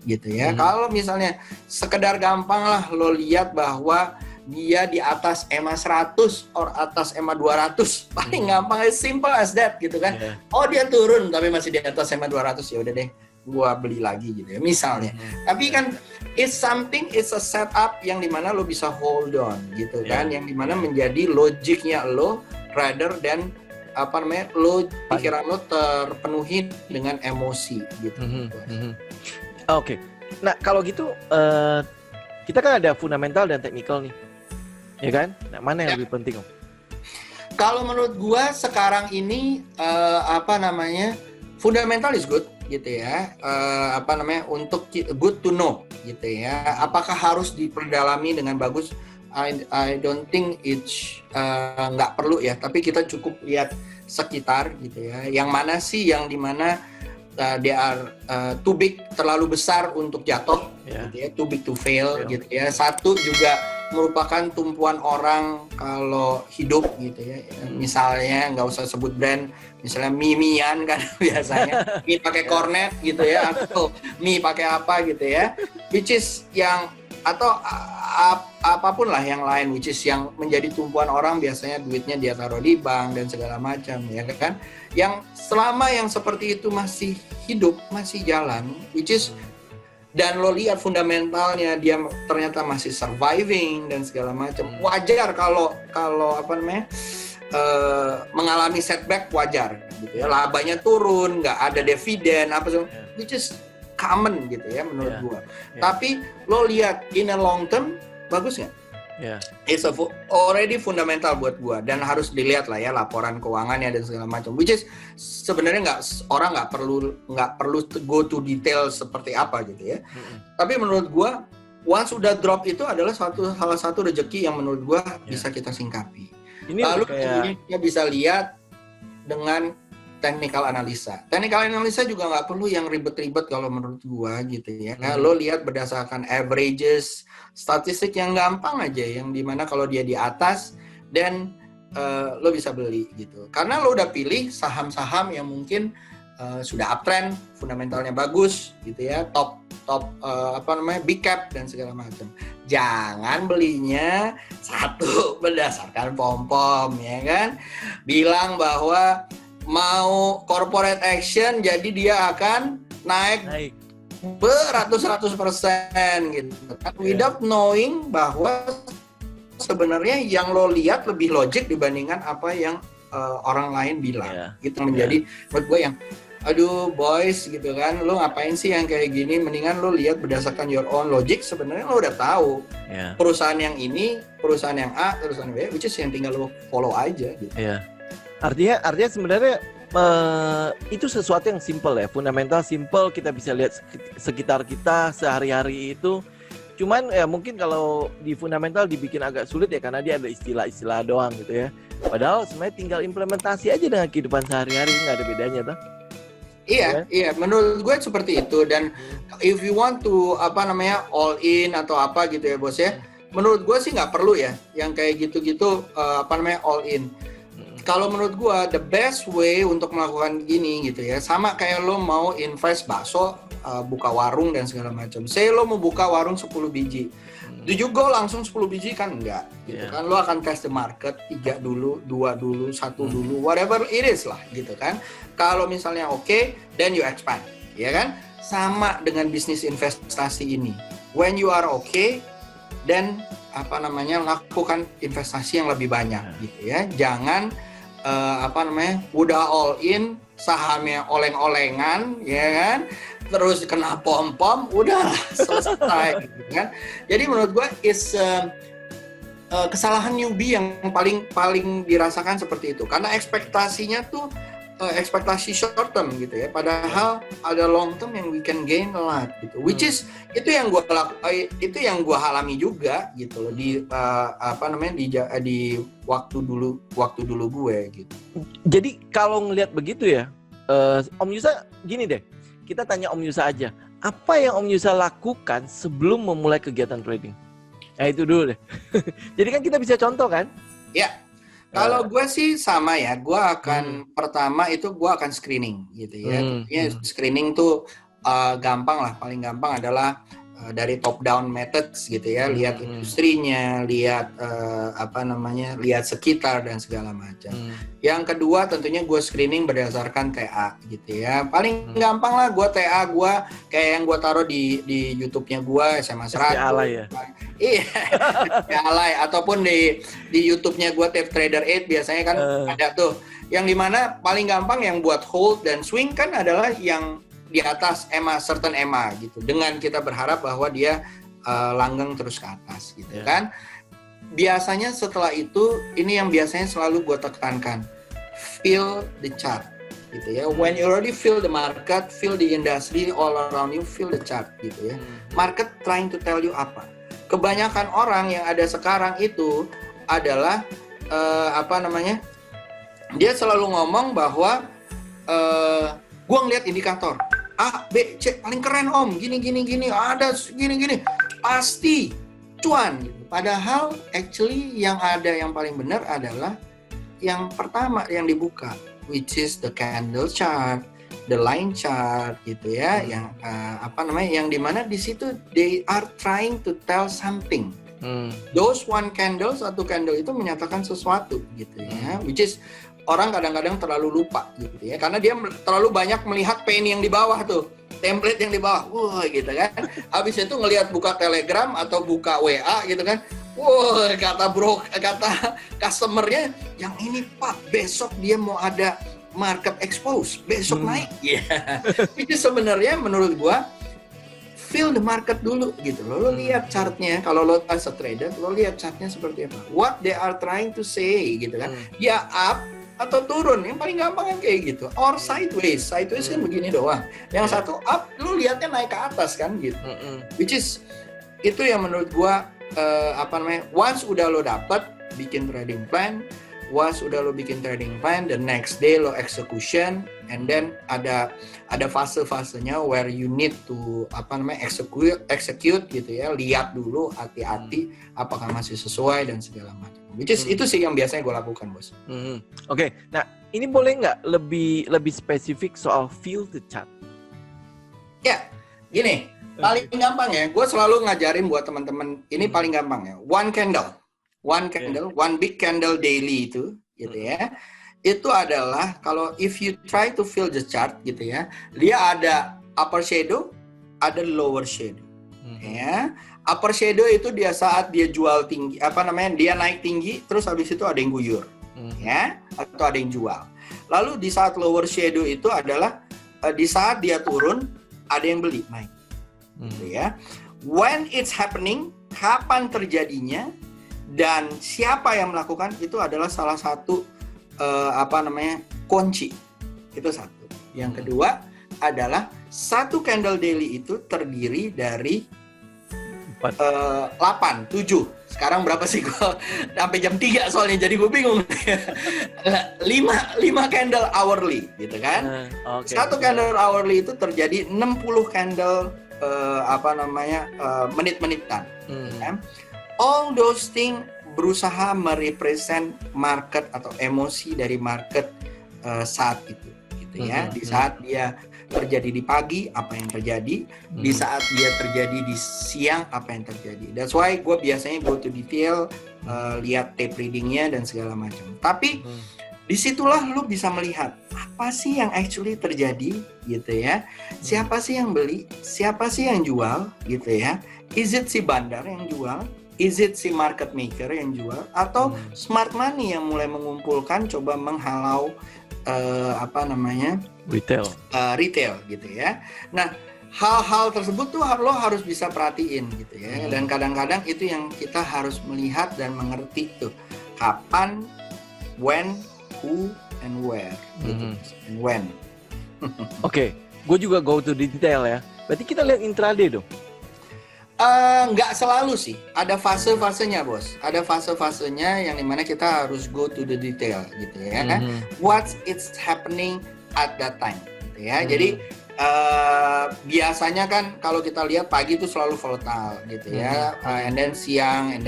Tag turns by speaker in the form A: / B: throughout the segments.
A: gitu ya. Kalau misalnya sekedar gampang lah lo lihat bahwa dia di atas EMA 100 or atas EMA 200, paling gampang, as simple as that gitu kan. Oh dia turun tapi masih di atas EMA 200, ya udah deh gua beli lagi gitu ya misalnya. Tapi kan it's a setup yang dimana lo bisa hold on gitu kan, yang dimana menjadi logiknya lo rather than pikiran lo terpenuhi dengan emosi gitu.
B: Oke. Nah kalau gitu kita kan ada fundamental dan teknikal nih, ya kan? Nah, mana yang lebih penting, Om?
A: Kalau menurut gua sekarang ini fundamental is good gitu ya. Untuk good to know gitu ya. Apakah harus diperdalami dengan bagus? I don't think it's nggak perlu ya. Tapi kita cukup lihat sekitar gitu ya. Yang mana sih yang dimana they are too big, terlalu besar untuk jatuh, gitu ya, too big to fail, gitu ya. Satu juga merupakan tumpuan orang kalau hidup gitu ya. Misalnya nggak usah sebut brand, misalnya mie-mian kan biasanya mie pakai kornet gitu ya, atau mie pakai apa gitu ya, which is yang atau apapun lah yang lain, which is yang menjadi tumpuan orang, biasanya duitnya dia taruh di bank dan segala macam ya kan. Yang selama yang seperti itu masih hidup, masih jalan, which is dan lo lihat fundamentalnya dia ternyata masih surviving dan segala macam, wajar kalau mengalami setback, wajar gitu ya. Labanya turun, nggak ada dividen apa semua, which is common gitu ya menurut gua. Tapi lo lihat in a long term bagus nggak? It's already fundamental buat gua, dan harus dilihat lah ya laporan keuangannya dan segala macam, which is sebenarnya orang nggak perlu go to detail seperti apa gitu ya. Tapi menurut gua once udah drop itu adalah salah satu rezeki yang menurut gua bisa kita singkapi. Lalu kita bisa lihat dengan technical analisa. Technical analisa juga nggak perlu yang ribet-ribet kalau menurut gua gitu ya. Lo lihat berdasarkan averages, statistik yang gampang aja, yang dimana kalau dia di atas dan lo bisa beli gitu. Karena lo udah pilih saham-saham yang mungkin sudah uptrend, fundamentalnya bagus gitu ya, top big cap dan segala macam. Jangan belinya satu berdasarkan pom-pom ya kan. Bilang bahwa mau corporate action jadi dia akan naik beratus-ratus persen gitu kan, without knowing bahwa sebenarnya yang lo lihat lebih logik dibandingkan apa yang orang lain bilang. Gitu menjadi menurut gue yang aduh boys gitu kan, lo ngapain sih yang kayak gini, mendingan lo lihat berdasarkan your own logic. Sebenarnya lo udah tahu perusahaan yang ini, perusahaan yang A, perusahaan B, which is yang tinggal lo follow aja gitu.
B: Artinya sebenarnya itu sesuatu yang simple ya, fundamental simple, kita bisa lihat sekitar kita sehari-hari itu. Cuman ya mungkin kalau di fundamental dibikin agak sulit ya, karena dia ada istilah-istilah doang gitu ya. Padahal sebenarnya tinggal implementasi aja dengan kehidupan sehari-hari, nggak ada bedanya toh.
A: Iya, menurut gue seperti itu. Dan if you want to all in atau apa gitu ya bos ya, menurut gue sih nggak perlu ya yang kayak gitu-gitu all in. Kalau menurut gua the best way untuk melakukan gini gitu ya, sama kayak lo mau invest bakso, buka warung dan segala macam. Say lo mau buka warung 10 biji. Do you go langsung 10 biji kan enggak gitu kan. Lo akan test the market, 3 dulu, 2 dulu, 1 dulu, whatever it is lah gitu kan. Kalau misalnya oke, then you expand, ya kan? Sama dengan bisnis investasi ini. When you are okay, then lakukan investasi yang lebih banyak gitu ya. Jangan udah all in, sahamnya oleng-olengan ya kan, terus kena pom-pom, udah selesai gitu kan. Jadi menurut gue kesalahan newbie yang paling dirasakan seperti itu, karena ekspektasinya tuh ekspektasi short term gitu ya, padahal ada long term yang we can gain a lot gitu, which is itu yang gue alami juga gitu loh di di waktu dulu gue gitu.
B: Jadi kalau ngelihat begitu ya, Om Yusa gini deh, kita tanya Om Yusa aja, apa yang Om Yusa lakukan sebelum memulai kegiatan trading? Nah itu dulu deh. Jadi kan kita bisa contoh kan?
A: Ya. Kalau gue sih sama ya, gue akan pertama itu gue akan screening gitu ya. Screening tuh gampang lah, paling gampang adalah dari top down methods gitu ya, lihat industrinya, lihat lihat sekitar dan segala macam. Yang kedua tentunya gue screening berdasarkan TA gitu ya. Paling gampang lah gue TA gue kayak yang gue taruh di YouTube-nya gue SMA 100.
B: Alay ya.
A: Iya. Alay ataupun di YouTube-nya gue Tape Trader 8 biasanya kan ada tuh. Yang dimana paling gampang yang buat hold dan swing kan adalah yang di atas EMA, certain EMA gitu. Dengan kita berharap bahwa dia langgeng terus ke atas gitu kan. Biasanya setelah itu, ini yang biasanya selalu gue tekankan. Feel the chart gitu ya. When you already feel the market, feel the industry all around you, feel the chart gitu ya. Market trying to tell you apa. Kebanyakan orang yang ada sekarang itu adalah dia selalu ngomong bahwa gue ngeliat indikator A, B, C paling keren om, gini, ada gini, pasti cuan gitu. Padahal actually yang ada yang paling benar adalah yang pertama yang dibuka, which is the candle chart, the line chart gitu ya, yang yang dimana di situ they are trying to tell something. Those satu candle itu menyatakan sesuatu gitu ya, which is orang kadang-kadang terlalu lupa gitu ya, karena dia terlalu banyak melihat penny yang di bawah tuh, template yang di bawah, gitu kan. Habis itu ngelihat buka Telegram atau buka WA gitu kan, kata customernya yang ini Pak, besok dia mau ada market expose, besok naik. Itu sebenarnya menurut gua feel the market dulu gitu lo lihat chartnya, kalau lo as a trader lo lihat chartnya seperti apa, what they are trying to say gitu kan. Dia up atau turun, yang paling gampang kan kayak gitu, or sideways kan begini doang, yang satu up lu lihatnya naik ke atas kan gitu. Which is itu yang menurut gua once udah lo dapet bikin trading plan, once udah lo bikin trading plan, the next day lo execution, and then ada fase-fasenya where you need to execute gitu ya, lihat dulu hati-hati apakah masih sesuai dan segala macam. Which is itu sih yang biasanya gue lakukan, bos.
B: Oke. Nah ini boleh nggak lebih spesifik soal feel the chart?
A: Ya, gini, paling gampang ya, gue selalu ngajarin buat teman-teman ini paling gampang ya, one candle, one big candle daily itu gitu ya. Itu adalah kalau if you try to feel the chart gitu ya, dia ada upper shadow, ada lower shadow. Ya, upper shadow itu dia saat dia jual tinggi, dia naik tinggi, terus habis itu ada yang guyur, ya, atau ada yang jual. Lalu di saat lower shadow itu adalah di saat dia turun, ada yang beli naik, gitu ya. When it's happening, kapan terjadinya, dan siapa yang melakukan itu adalah salah satu kunci. Itu satu. Yang kedua adalah satu candle daily itu terdiri dari 8, 7. Sekarang berapa sih gue? Sampai jam 3 soalnya, jadi gue bingung. 5 candle hourly gitu kan. Satu candle hourly itu terjadi 60 candle menit-menitan. Kan? All those things berusaha merepresent market atau emosi dari market saat itu gitu ya. Di saat dia terjadi di pagi, apa yang terjadi, di saat dia terjadi di siang, apa yang terjadi. That's why gue biasanya go to detail, lihat tape readingnya dan segala macam. Tapi disitulah lu bisa melihat apa sih yang actually terjadi gitu ya. Siapa sih yang beli, siapa sih yang jual gitu ya. Is it si bandar yang jual? Is it si market maker yang jual? Atau smart money yang mulai mengumpulkan, coba menghalau retail gitu ya. Nah, hal-hal tersebut tuh lo harus bisa perhatiin gitu ya. Dan kadang-kadang itu yang kita harus melihat dan mengerti tuh. Kapan, when, who, and where gitu. And when.
B: Oke, gue juga go to detail ya. Berarti kita lihat intraday dong?
A: Nggak selalu sih. Ada fase-fasenya, bos. Ada fase-fasenya yang dimana kita harus go to the detail gitu ya. What's it's happening at that time gitu ya. Jadi biasanya kan kalau kita lihat pagi itu selalu volatile gitu ya. And then siang, and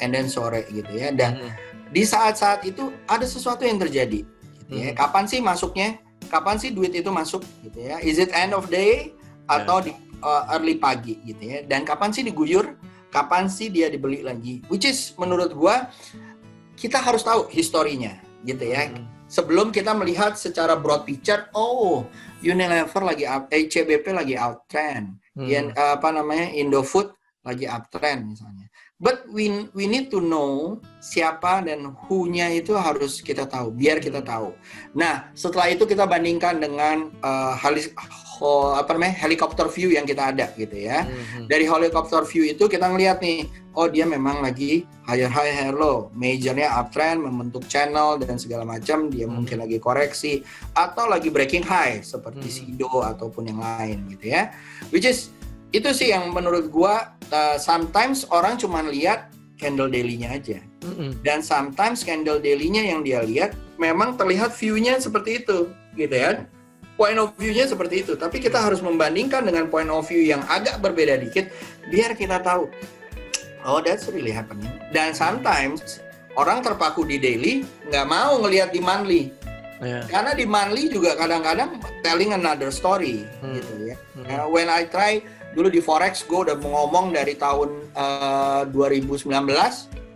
A: then sore gitu ya. Dan di saat-saat itu ada sesuatu yang terjadi gitu ya. Kapan sih masuknya? Kapan sih duit itu masuk gitu ya? Is it end of day atau di early pagi gitu ya. Dan kapan sih diguyur? Kapan sih dia dibeli lagi? Which is menurut gua kita harus tahu historinya gitu ya. Sebelum kita melihat secara broad picture, Unilever lagi CBP lagi uptrend, Indofood lagi uptrend misalnya. But we need to know siapa dan who-nya itu harus kita tahu, biar kita tahu. Nah, setelah itu kita bandingkan dengan helicopter view yang kita ada gitu ya. Dari helicopter view itu kita ngelihat nih, dia memang lagi higher high, higher low, majornya uptrend, membentuk channel dan segala macam, dia mungkin lagi koreksi atau lagi breaking high seperti Sido ataupun yang lain gitu ya. Which is itu sih yang menurut gua sometimes orang cuma lihat candle daily-nya aja. Dan sometimes candle daily-nya yang dia lihat memang terlihat view-nya seperti itu gitu ya. Point of view-nya seperti itu, tapi kita harus membandingkan dengan point of view yang agak berbeda dikit biar kita tahu that's really happening. Dan sometimes orang terpaku di daily nggak mau ngelihat di monthly. Karena di monthly juga kadang-kadang telling another story gitu ya. When I try dulu di forex, gue udah ngomong dari tahun 2019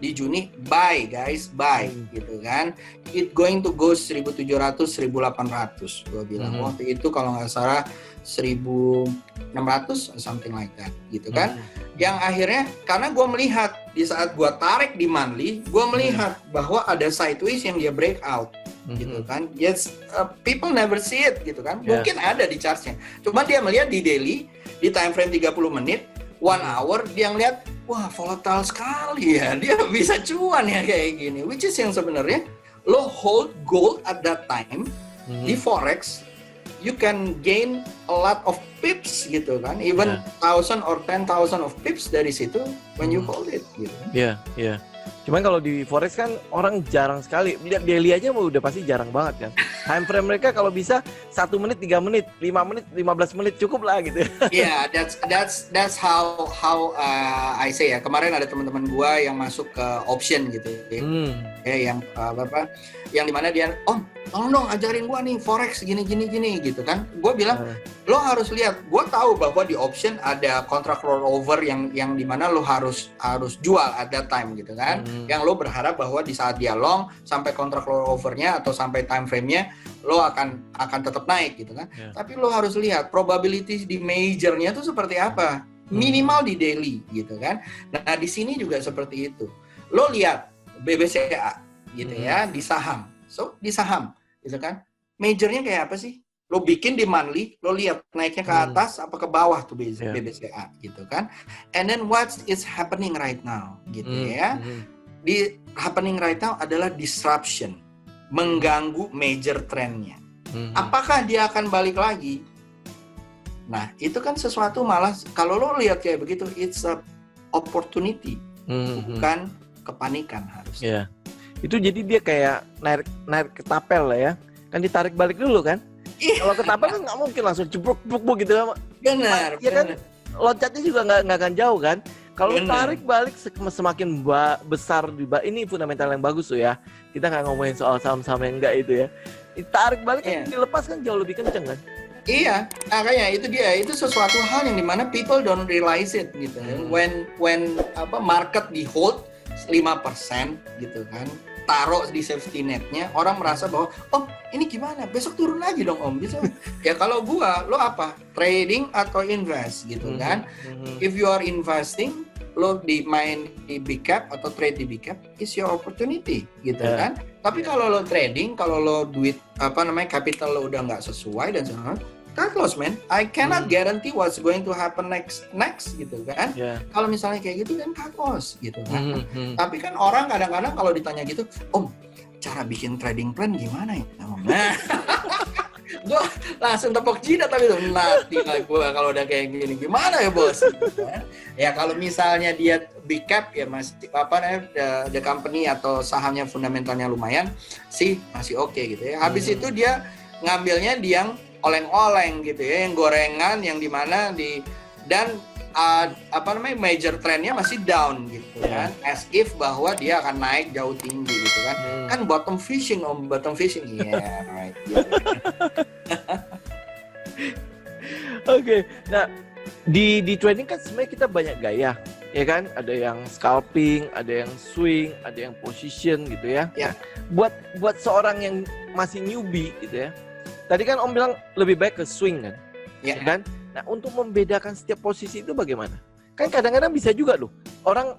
A: di Juni, buy guys, buy gitu kan. It going to go 1.700, 1.800 gue bilang. Waktu itu kalau nggak salah 1.600 something like that gitu kan. Yang akhirnya karena gue melihat di saat gue tarik di monthly, gue melihat bahwa ada sideways yang dia breakout gitu kan. Yes, people never see it gitu kan. Mungkin ada di chartnya, cuma dia melihat di daily, di time frame 30 menit, 1 hour, dia ngeliat, wah volatile sekali ya, dia bisa cuan ya kayak gini. Which is yang sebenarnya lo hold gold at that time di forex, you can gain a lot of pips gitu kan, even 1,000 or 10,000 of pips dari situ when you hold it gitu.
B: Cuman kalau di forex kan orang jarang sekali lihat daily aja udah pasti jarang banget kan. Time frame mereka kalau bisa 1 menit, 3 menit, 5 menit, 15 menit cukup lah gitu.
A: That's how I say ya. Kemarin ada teman-teman gua yang masuk ke option gitu ya. Yang dimana dia tolong dong ajarin gua nih forex gini gitu kan. Gua bilang lo harus lihat, gua tahu bahwa di option ada contract rollover yang dimana lo harus jual at that time gitu kan. Yang lo berharap bahwa di saat dia long sampai contract rollovernya atau sampai time frame-nya lo akan tetap naik gitu kan. Tapi lo harus lihat probability di majornya tuh seperti apa, minimal di daily gitu kan. Nah di sini juga seperti itu. Lo lihat BBCA gitu ya di saham, di saham gitu kan, majornya kayak apa sih? Lo bikin di monthly, lo lihat naiknya ke atas apa ke bawah tuh BBCA gitu kan. And then what is happening right now gitu ya. Di happening right now adalah disruption, mengganggu major trendnya. Apakah dia akan balik lagi? Nah, itu kan sesuatu malah kalau lo lihat kayak begitu, it's a opportunity, bukan kepanikan harusnya.
B: Itu jadi dia kayak naik ketapel lah ya. Kan ditarik balik dulu kan? Kalau ketapel kan nggak mungkin langsung cebruk gitu kan.
A: Benar.
B: Kan loncatnya juga nggak akan jauh kan? Kalau tarik balik semakin besar ini fundamental yang bagus tuh ya. Kita nggak ngomongin soal saham-saham yang enggak itu ya. Ditarik balik kan dilepas kan jauh lebih kenceng kan?
A: Iya, makanya itu dia. Itu sesuatu hal yang dimana people don't realize it gitu. When market di hold 5% gitu kan, taruh di safety net-nya, orang merasa bahwa ini gimana? Besok turun lagi dong Om. Bisa. Ya kalau lo apa? Trading atau invest gitu kan. If you are investing, lo main di big cap atau trade di big cap, is your opportunity gitu kan. Tapi kalau lo trading, kalau lo duit capital lo udah nggak sesuai dan sebagainya, cut loss man. I cannot guarantee what's going to happen next gitu kan. Kalau misalnya kayak gitu kan cut loss gitu kan. Tapi kan orang kadang-kadang kalau ditanya gitu, Om, cara bikin trading plan gimana ya? Nah, gue langsung tepuk jidat tapi tuh nanti gue kalau udah kayak gini gimana ya bos? Gitu kan? Ya kalau misalnya dia big cap ya masih the company atau sahamnya fundamentalnya lumayan sih masih oke gitu ya. Habis itu dia ngambilnya yang oleng-oleng gitu ya, yang gorengan yang dimana dan major trendnya masih down gitu kan, as if bahwa dia akan naik jauh tinggi gitu kan. Kan bottom fishing right.
B: Oke. Nah, di trading kan sebenarnya kita banyak gaya, ya kan? Ada yang scalping, ada yang swing, ada yang position gitu ya.
A: Ya.
B: Nah, buat seorang yang masih newbie gitu ya. Tadi kan Om bilang lebih baik ke swing kan?
A: Ya.
B: Ya kan? Nah, untuk membedakan setiap posisi itu bagaimana? Kan kadang-kadang bisa juga loh. Orang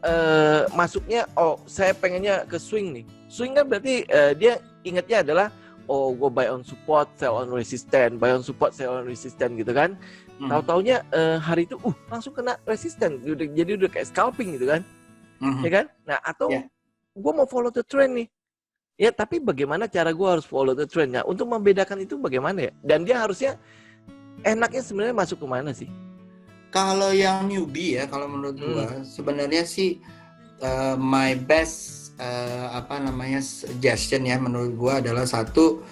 B: masuknya, oh saya pengennya ke swing nih. Swing kan berarti dia ingatnya adalah, oh gue buy on support, sell on resistance, buy on support, sell on resistance gitu kan. Tahu-taunya hari itu langsung kena resisten, jadi udah kayak scalping gitu kan. Ya kan? Nah, atau gue mau follow the trend nih. Ya, tapi bagaimana cara gue harus follow the trend? Nah, untuk membedakan itu bagaimana ya? Dan dia harusnya enaknya sebenarnya masuk ke mana sih?
A: Kalau yang newbie ya, kalau menurut gua sebenarnya sih my best suggestion ya menurut gua adalah satu,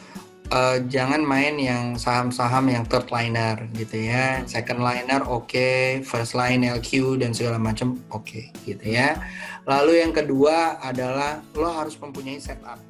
A: jangan main yang saham-saham yang third liner gitu ya, second liner oke, first line LQ dan segala macam oke gitu ya. Lalu yang kedua adalah lo harus mempunyai setup.